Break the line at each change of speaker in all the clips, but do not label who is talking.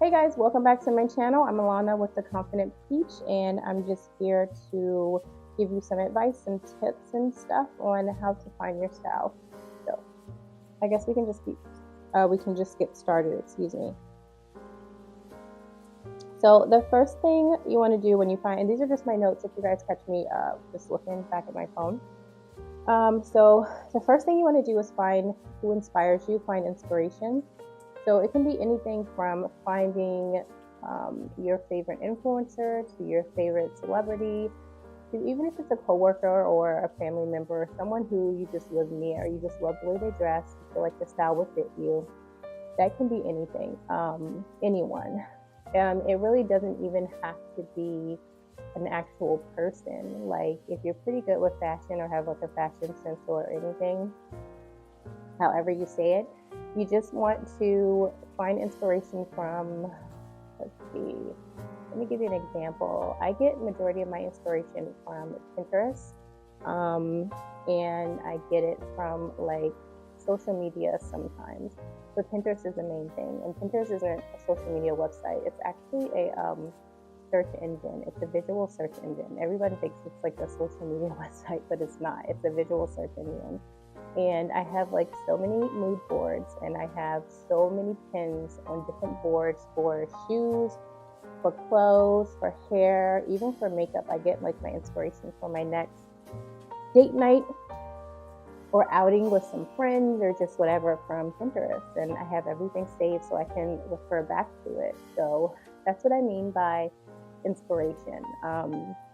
Hey guys, welcome back to my channel. I'm Alana with The Confident Peach, and I'm just here to give you some advice and tips and stuff on how to find your style. So I guess we can just get started, excuse me. So the first thing you want to do when you find, and these are just my notes if you guys catch me just looking back at my phone. So the first thing you want to do is find who inspires you, find inspiration. So it can be anything from finding your favorite influencer to your favorite celebrity, to even if it's a coworker or a family member, someone who you just live near, you just love the way they dress, you feel like the style will fit you. That can be anything, anyone. It really doesn't even have to be an actual person. Like if you're pretty good with fashion or have like a fashion sense or anything, however you say it, you just want to find inspiration from, let's see, let me give you an example. I get majority of my inspiration from Pinterest, and I get it from like social media sometimes. But Pinterest is the main thing, and Pinterest isn't a social media website. It's actually a search engine. It's a visual search engine. Everybody thinks it's like a social media website, but it's not. It's a visual search engine. And I have like so many mood boards, and I have so many pins on different boards for shoes, for clothes, for hair, even for makeup. I get like my inspiration for my next date night or outing with some friends or just whatever from Pinterest. And I have everything saved so I can refer back to it. So that's what I mean by inspiration.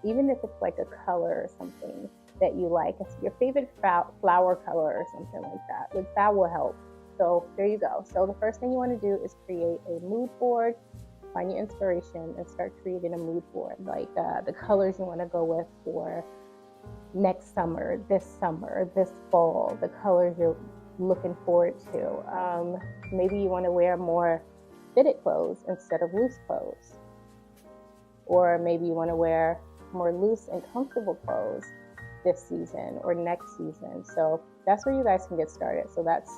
Even if it's like a color or something that you like, your favorite flower color or something like that, like that will help. So there you go. So the first thing you want to do is create a mood board, find your inspiration, and start creating a mood board, like the colors you want to go with for next summer, this fall, the colors you're looking forward to. Maybe you want to wear more fitted clothes instead of loose clothes. Or maybe you want to wear more loose and comfortable clothes this season or next season. So that's where you guys can get started. So that's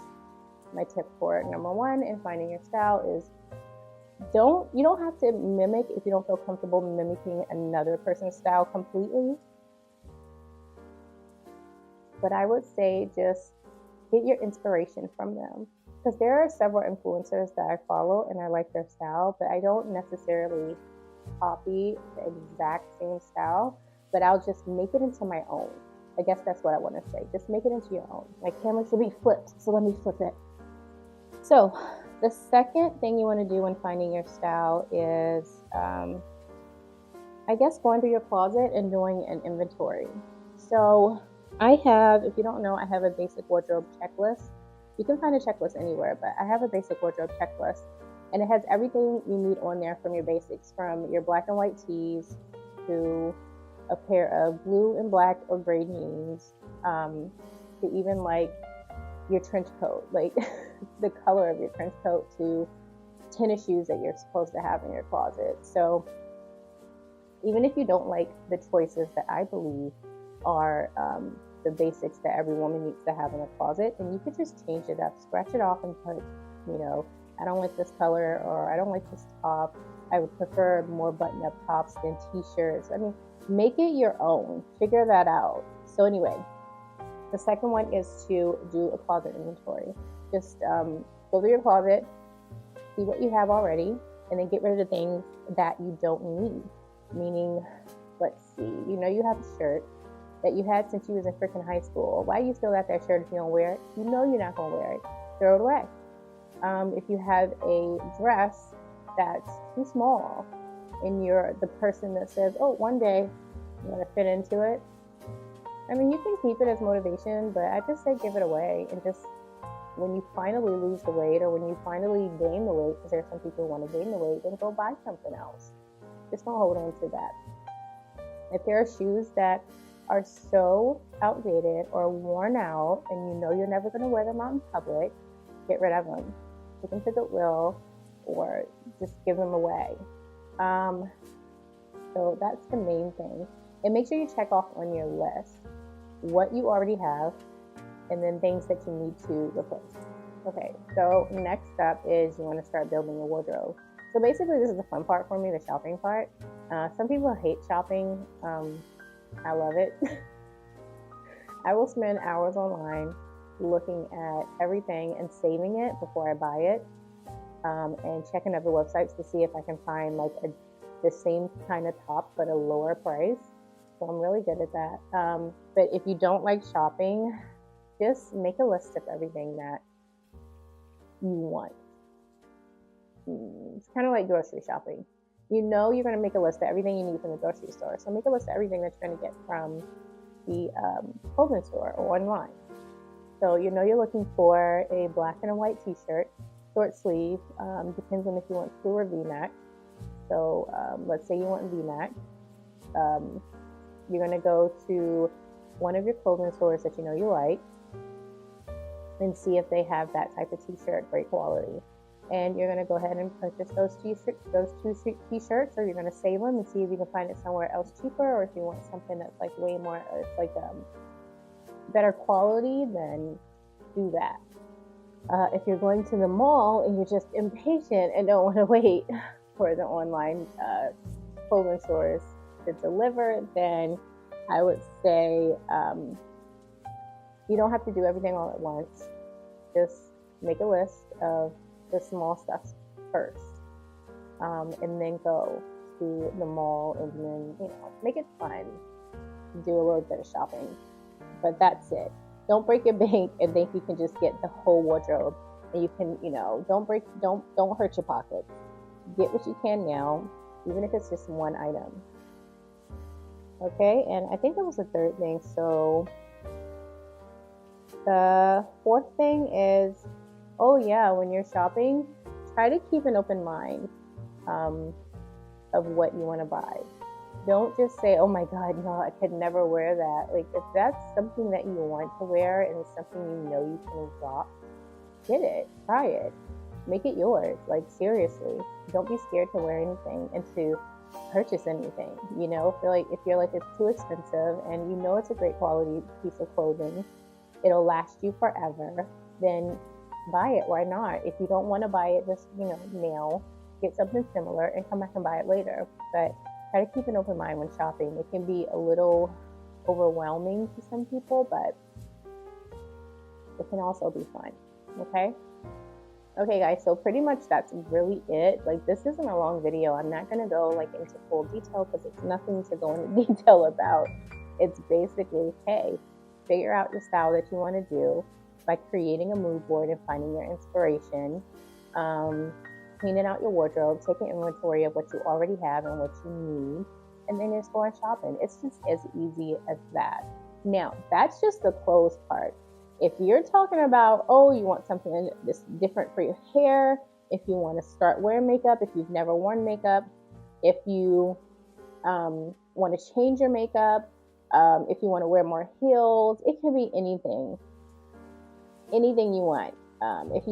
my tip for number one in finding your style is you don't have to mimic if you don't feel comfortable mimicking another person's style completely. But I would say just get your inspiration from them. Because there are several influencers that I follow and I like their style, but I don't necessarily copy the exact same style, but I'll just make it into my own. I guess that's what I want to say. Just make it into your own. My camera should be flipped, so let me flip it. So the second thing you want to do when finding your style is, I guess, going through your closet and doing an inventory. So I have, if you don't know, I have a basic wardrobe checklist. You can find a checklist anywhere, but I have a basic wardrobe checklist. And it has everything you need on there, from your basics, from your black and white tees to a pair of blue and black or gray jeans, to even like your trench coat, like the color of your trench coat, to tennis shoes that you're supposed to have in your closet. So even if you don't like the choices that I believe are the basics that every woman needs to have in a closet, then you could just change it up, scratch it off and put, I don't like this color, or I don't like this top. I would prefer more button-up tops than t-shirts. I mean, make it your own. Figure that out. So anyway, the second one is to do a closet inventory. Just go through your closet, see what you have already, and then get rid of the things that you don't need. Meaning, let's see, you have a shirt that you had since you was in freaking high school. Why do you still got that shirt if you don't wear it? You know you're not gonna wear it. Throw it away. If you have a dress that's too small and you're the person that says, oh, one day I'm going to fit into it, I mean, you can keep it as motivation, but I just say give it away. And just when you finally lose the weight, or when you finally gain the weight, because there's some people who want to gain the weight, then go buy something else. Just don't hold on to that. If there are shoes that are so outdated or worn out and you know you're never going to wear them out in public, get rid of them. Take them to Goodwill or just give them away. So that's the main thing. And make sure you check off on your list what you already have and then things that you need to replace. Okay, so next up is you want to start building your wardrobe. So basically, this is the fun part for me, the shopping part. Some people hate shopping. I love it. I will spend hours online looking at everything and saving it before I buy it, and checking other websites to see if I can find like the same kind of top but a lower price. So I'm really good at that. But if you don't like shopping, just make a list of everything that you want. It's kind of like grocery shopping. You know you're going to make a list of everything you need from the grocery store. So make a list of everything that you're going to get from the clothing store or online. So you know you're looking for a black and a white t-shirt, short sleeve, depends on if you want sleeve or v-neck. So let's say you want v-neck. You're going to go to one of your clothing stores that you know you like and see if they have that type of t-shirt, great quality. And you're going to go ahead and purchase those two t-shirts, or you're going to save them and see if you can find it somewhere else cheaper, or if you want something that's like way more, it's like better quality, then do that. If you're going to the mall and you're just impatient and don't want to wait for the online clothing stores to deliver, then I would say you don't have to do everything all at once. Just make a list of the small stuff first, and then go to the mall and then, make it fun. Do a little bit of shopping, but that's it. Don't break your bank and think you can just get the whole wardrobe, and you can, don't hurt your pockets. Get what you can now, even if it's just one item. Okay, and I think that was the third thing. So the fourth thing is, when you're shopping, try to keep an open mind of what you want to buy. Don't just say, oh my God, no, I could never wear that. Like, if that's something that you want to wear and it's something you know you can rock, get it, try it, make it yours. Like, seriously, don't be scared to wear anything and to purchase anything. If you're like it's too expensive and you know it's a great quality piece of clothing, it'll last you forever, then buy it. Why not? If you don't want to buy it just now, get something similar and come back and buy it later. But try to keep an open mind when shopping. It can be a little overwhelming to some people, but it can also be fun. Okay guys, so pretty much that's really it. Like, this isn't a long video. I'm not gonna go into full detail because it's nothing to go into detail about. It's basically, hey, figure out the style that you want to do by creating a mood board and finding your inspiration, cleaning out your wardrobe, taking inventory of what you already have and what you need, and then just going shopping. It's just as easy as that. Now, that's just the clothes part. If you're talking about, you want something that's different for your hair, if you want to start wearing makeup, if you've never worn makeup, if you want to change your makeup, if you want to wear more heels, it can be anything you want. If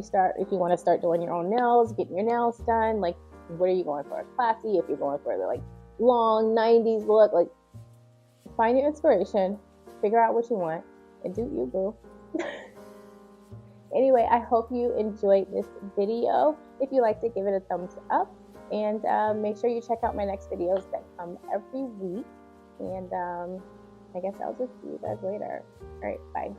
you want to start doing your own nails, getting your nails done, like, what are you going for? Classy? If you're going for the long 90s look, find your inspiration, figure out what you want, and do you, boo. Anyway, I hope you enjoyed this video. If you liked it, give it a thumbs up, and make sure you check out my next videos that come every week. And I guess I'll just see you guys later. All right, bye.